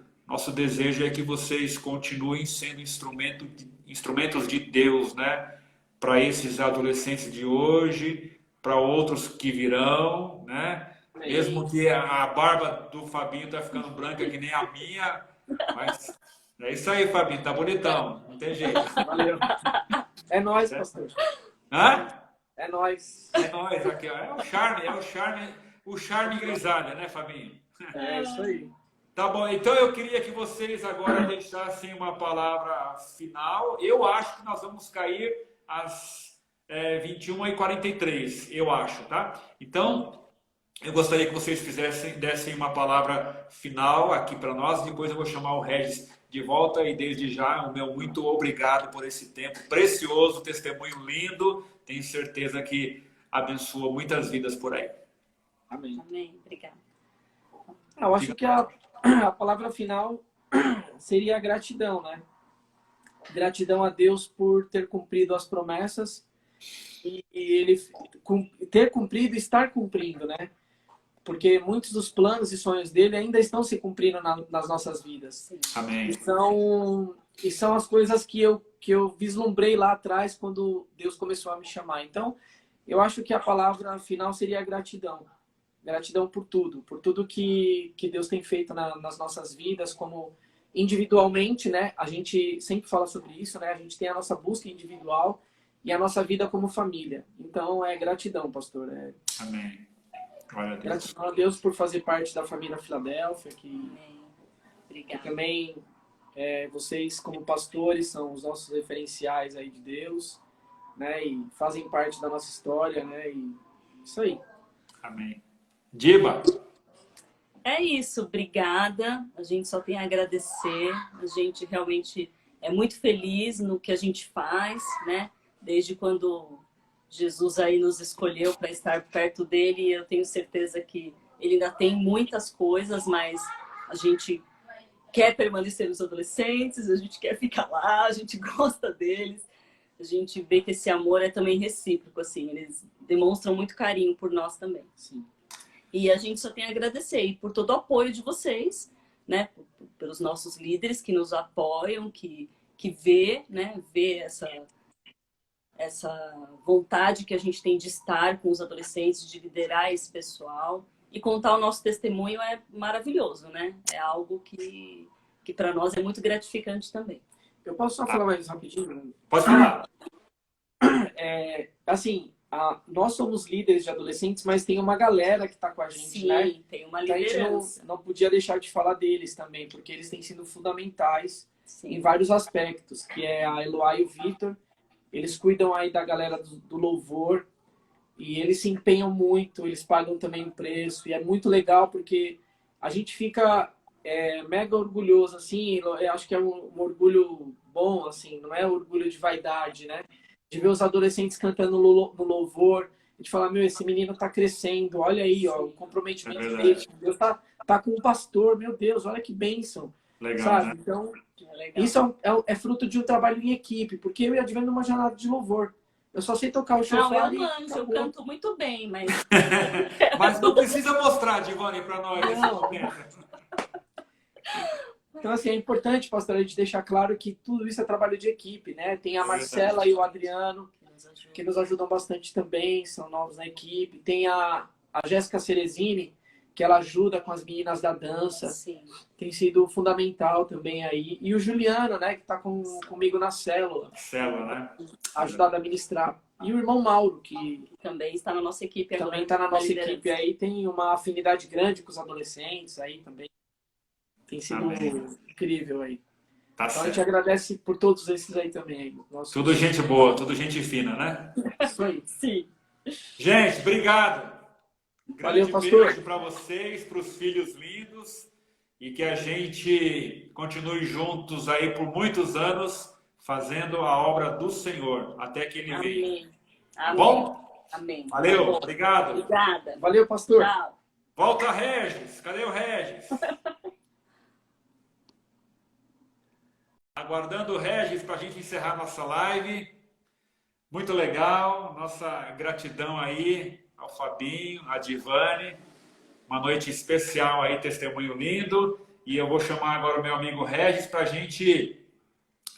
desejo é que vocês continuem sendo instrumentos de Deus, né? Para esses adolescentes de hoje, para outros que virão, né? Mesmo que a barba do Fabinho tá ficando branca que nem a minha, mas é isso aí, Fabinho, tá bonitão, não tem jeito. Valeu. É nóis, pastor. Hã? É nóis. É nóis aqui, ó. O charme grisalha, né, Fabinho? É isso aí. Tá bom, então eu queria que vocês agora deixassem uma palavra final. Eu acho que nós vamos cair às 21h43, eu acho, tá? Então, eu gostaria que vocês dessem uma palavra final aqui para nós. Depois eu vou chamar o Regis de volta e desde já o meu muito obrigado por esse tempo precioso, testemunho lindo. Tenho certeza que abençoa muitas vidas por aí. Amém. Amém. Obrigada. Eu acho que a palavra final seria a gratidão, né? Gratidão a Deus por ter cumprido as promessas e ele ter cumprido e estar cumprindo, né? Porque muitos dos planos e sonhos dele ainda estão se cumprindo nas nossas vidas. Amém. E são as coisas que eu vislumbrei lá atrás quando Deus começou a me chamar. Então, eu acho que a palavra final seria a gratidão. Gratidão por tudo que Deus tem feito nas nossas vidas, como individualmente, né? A gente sempre fala sobre isso, né? A gente tem a nossa busca individual e a nossa vida como família. Então, é gratidão, pastor. Amém. Glória a Deus. Gratidão a Deus por fazer parte da família Filadélfia, que Amém. Obrigada. também vocês, como pastores, são os nossos referenciais aí de Deus, né? E fazem parte da nossa história, né? E isso aí. Amém. Diva. É isso, obrigada. A gente só tem a agradecer. A gente realmente é muito feliz no que a gente faz, né? Desde quando Jesus aí nos escolheu para estar perto dele, eu tenho certeza que ele ainda tem muitas coisas, mas a gente quer permanecer nos adolescentes, a gente quer ficar lá, a gente gosta deles. A gente vê que esse amor é também recíproco, assim, eles demonstram muito carinho por nós também. Sim. E a gente só tem a agradecer e por todo o apoio de vocês, né? Pelos nossos líderes que nos apoiam, que vê, né? Vê essa vontade que a gente tem de estar com os adolescentes, de liderar esse pessoal. E contar o nosso testemunho é maravilhoso, né? É algo que para nós é muito gratificante também. Eu posso só falar mais rapidinho? Pode falar. Assim, nós somos líderes de adolescentes, mas tem uma galera que está com a gente, Sim, né? tem uma Então, a gente liderança. não podia deixar de falar deles também, porque eles têm sido fundamentais Sim. em vários aspectos, que é a Eloá e o Vitor. Eles cuidam aí da galera do louvor e eles se empenham muito, eles pagam também o preço. E é muito legal porque a gente fica mega orgulhoso, assim, eu acho que é um orgulho bom, assim, não é orgulho de vaidade, né? De ver os adolescentes cantando no louvor, de falar, meu, esse menino tá crescendo, olha aí, ó, o comprometimento dele, Deus tá com um pastor, meu Deus, olha que bênção. Legal, sabe? né? Então, Legal. isso é fruto de um trabalho em equipe, porque eu e a Advento numa jornada de louvor. Eu só sei tocar o chofar. Não, eu manjo, eu canto muito bem, mas... Mas não precisa mostrar, Divani, para nós. Não. Então, assim, é importante, pastor, a gente deixar claro que tudo isso é trabalho de equipe, né? Tem a Marcela e o Adriano, que nos ajudam bastante também, são novos na equipe. Tem a Jéssica Cerezini, que ela ajuda com as meninas da dança. Sim. Tem sido fundamental também aí. E o Juliano, né, que está comigo na célula. Célula, né? Ajudado a ministrar. E o irmão Mauro, que Também está na nossa equipe agora. também está na nossa liderança. equipe aí, tem uma afinidade grande com os adolescentes aí também. Tem sido incrível aí. Tá Então a gente certo. agradece por todos esses aí também. Tudo gente boa, tudo gente fina, né? Isso aí. Sim. Gente, obrigado. Valeu, Grande pastor. beijo para vocês, para os filhos lindos e que a gente continue juntos aí por muitos anos fazendo a obra do Senhor até que Ele venha. Amém. Tá Amém. bom? Amém. Valeu, Tá bom. obrigado. Obrigada. Valeu, pastor. Tchau. Volta, Regis. Cadê o Regis? Aguardando o Regis para a gente encerrar nossa live. Muito legal. Nossa gratidão aí ao Fabinho, a Divani. Uma noite especial aí, testemunho lindo. E eu vou chamar agora o meu amigo Regis para a gente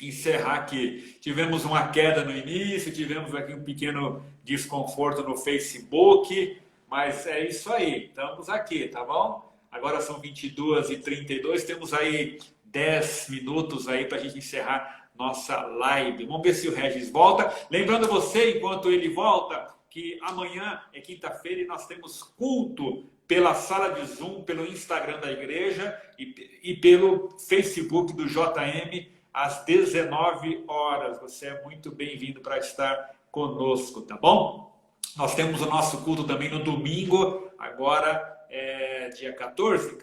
encerrar aqui. Tivemos uma queda no início, tivemos aqui um pequeno desconforto no Facebook, mas é isso aí, estamos aqui, tá bom? Agora são 22h32, temos aí 10 minutos aí para a gente encerrar nossa live. Vamos ver se o Regis volta. Lembrando você, enquanto ele volta, que amanhã é quinta-feira e nós temos culto pela sala de Zoom, pelo Instagram da igreja e pelo Facebook do JM às 19 horas. Você é muito bem-vindo para estar conosco, tá bom? Nós temos o nosso culto também no domingo, agora é dia 14,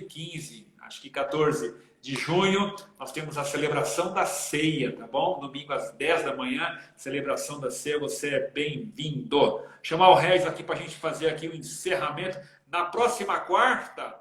15, acho que 14 de junho, nós temos a celebração da ceia, tá bom? Domingo às 10 da manhã, celebração da ceia, você é bem-vindo. Chamar o Regis aqui para a gente fazer aqui o encerramento. Na próxima quarta,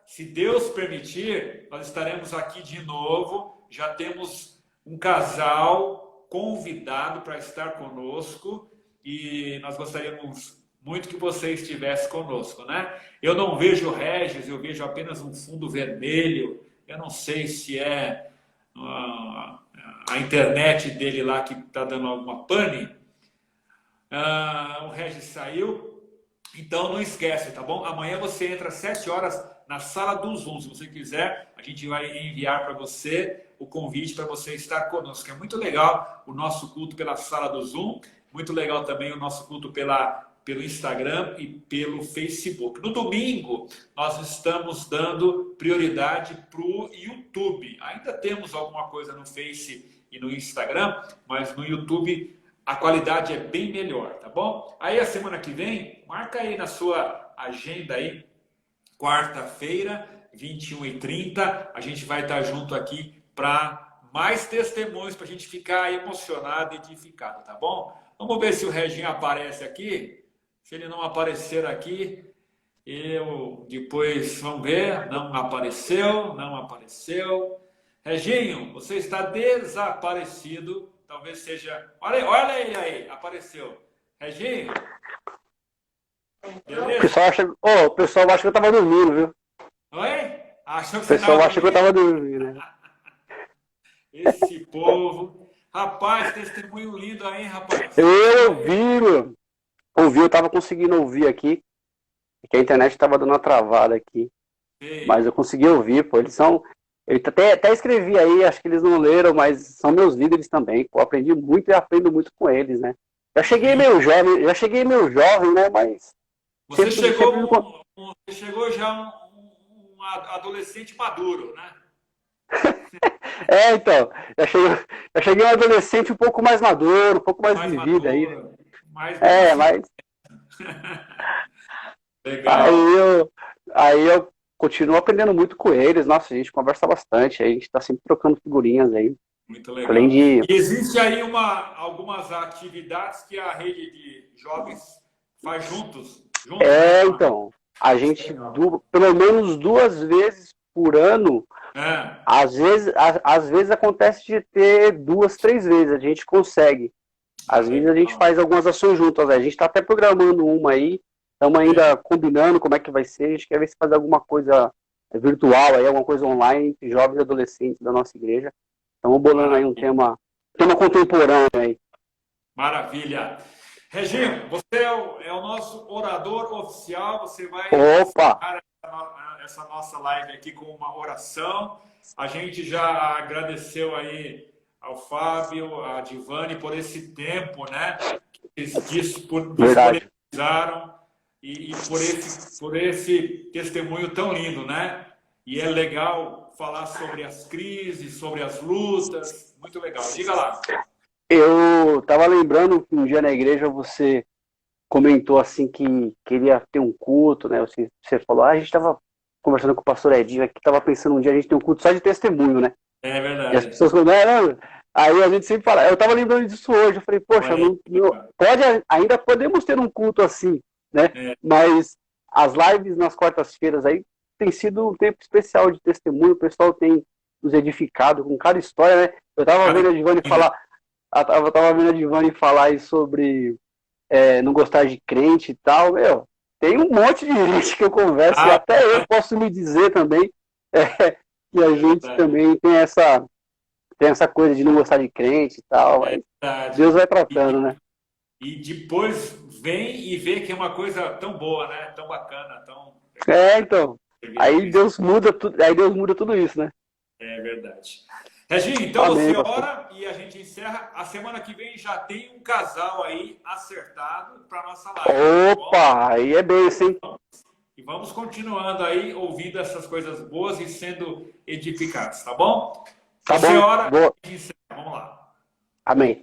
se Deus permitir, nós estaremos aqui de novo. Já temos um casal convidado para estar conosco e nós gostaríamos muito que você estivesse conosco, né? Eu não vejo o Regis, eu vejo apenas um fundo vermelho. Eu não sei se é a internet dele lá que está dando alguma pane. O Regis saiu. Então não esquece, tá bom? Amanhã você entra às 7 horas na sala do Zoom. Se você quiser, a gente vai enviar para você o convite para você estar conosco. É muito legal o nosso culto pela sala do Zoom. Muito legal também o nosso culto pelo Instagram e pelo Facebook. No domingo, nós estamos dando prioridade para o YouTube. Ainda temos alguma coisa no Face e no Instagram, mas no YouTube a qualidade é bem melhor, tá bom? Aí a semana que vem, marca aí na sua agenda aí, quarta-feira, 21h30, a gente vai estar junto aqui para mais testemunhos, para a gente ficar emocionado e edificado, tá bom? Vamos ver se o Reginho aparece aqui. Se ele não aparecer aqui, depois vamos ver. Não apareceu. Reginho, você está desaparecido. Talvez seja... Olha ele aí, apareceu. Reginho? Beleza? O pessoal acha que eu estava dormindo, viu? Oi? Achou que o pessoal acha que eu estava dormindo, né? Esse povo... Rapaz, testemunho lindo aí, rapaz. Eu ouvi, eu estava conseguindo ouvir aqui, que a internet estava dando uma travada aqui. Sim. Mas eu consegui ouvir, pô. Eu até escrevi aí, acho que eles não leram, mas são meus líderes também. Pô, aprendi muito e aprendo muito com eles, né? Já cheguei meio jovem, né? Mas. Você chegou já um adolescente maduro, né? Então, já cheguei um adolescente um pouco mais maduro, um pouco mais vivido aí, né? Mas... Legal. Aí eu continuo aprendendo muito com eles. Nossa, a gente conversa bastante, a gente está sempre trocando figurinhas aí. Muito legal. Além de... E existe aí algumas atividades que a rede de jovens faz juntos? Então, a gente, pelo menos 2 vezes por ano, às vezes acontece de ter 2, 3 vezes, a gente consegue. Às vezes a gente faz algumas ações juntas, a gente está até programando uma aí, estamos ainda combinando como é que vai ser, a gente quer ver se faz alguma coisa virtual, aí, alguma coisa online entre jovens e adolescentes da nossa igreja. Estamos bolando aí um tema contemporâneo aí. Maravilha. Reginho, você é o nosso orador oficial, você vai Opa! essa nossa live aqui com uma oração. A gente já agradeceu aí ao Fábio, a Divani por esse tempo, né? Que eles disponibilizaram e por esse testemunho tão lindo, né? E é legal falar sobre as crises, sobre as lutas. Muito legal. Diga lá. Eu estava lembrando que um dia na igreja você comentou assim que queria ter um culto, né? Você falou, a gente estava conversando com o pastor Edinho aqui, estava pensando um dia a gente tem um culto só de testemunho, né? É verdade. E as pessoas falaram, aí a gente sempre fala, eu estava lembrando disso hoje, eu falei, poxa, ainda podemos ter um culto assim, né? Mas as lives nas quartas-feiras aí tem sido um tempo especial de testemunho, o pessoal tem nos edificado com cada história, né? Eu estava vendo a Divani falar, aí sobre não gostar de crente e tal, meu, tem um monte de gente que eu converso, e até eu posso me dizer também que a gente também tem essa coisa de não gostar de crente e tal, mas Deus vai tratando, né? E depois vem e vê que é uma coisa tão boa, né? Tão bacana, tão... Então, aí Deus muda tudo isso, né? É verdade. Reginho, então Amém, você pastor. ora e a gente encerra. A semana que vem já tem um casal aí acertado para nossa live. Tá bom? Opa, aí é bênção, hein? E vamos continuando aí, ouvindo essas coisas boas e sendo edificados, tá bom? Tá Você bom, ora boa. e encerra. Vamos lá. Amém.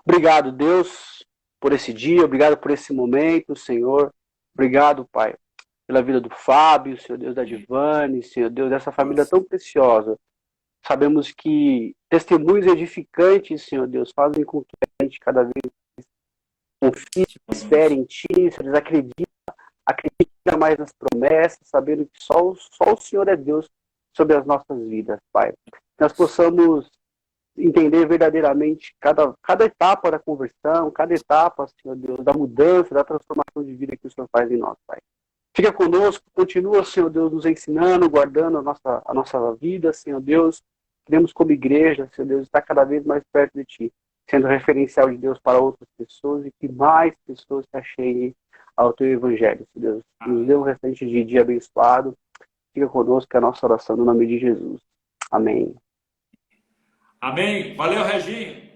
Obrigado, Deus, por esse dia, obrigado por esse momento, Senhor. Obrigado, Pai, pela vida do Fábio, Senhor Deus, da Divane, Senhor Deus, dessa família tão preciosa. Sabemos que testemunhos edificantes, Senhor Deus, fazem com que a gente cada vez confie, espere em Ti, Senhor Deus, acredita mais nas promessas, sabendo que só o Senhor é Deus sobre as nossas vidas, Pai. Que nós possamos entender verdadeiramente cada etapa da conversão, cada etapa, Senhor Deus, da mudança, da transformação de vida que o Senhor faz em nós, Pai. Fica conosco, continua, Senhor Deus, nos ensinando, guardando a nossa vida, Senhor Deus. Queremos, como igreja, Senhor Deus, estar cada vez mais perto de Ti, sendo referencial de Deus para outras pessoas e que mais pessoas se acheguem ao Teu Evangelho, Senhor Deus. Nos dê um restante de dia abençoado. Fica conosco, que é a nossa oração no nome de Jesus. Amém. Amém. Valeu, Reginho.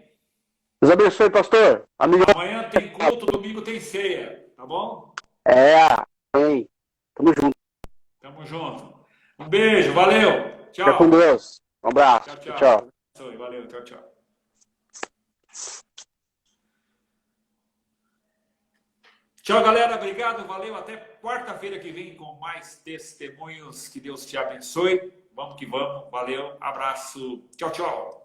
Deus abençoe, pastor. Amigo. Amanhã tem culto, domingo tem ceia, tá bom? Amém. Tamo junto. Tamo junto. Um beijo, valeu. Tchau. Fica com Deus. Um abraço. Tchau. Valeu, tchau. Tchau, galera. Obrigado, valeu. Até quarta-feira que vem com mais testemunhos. Que Deus te abençoe. Vamos que vamos. Valeu. Abraço. Tchau.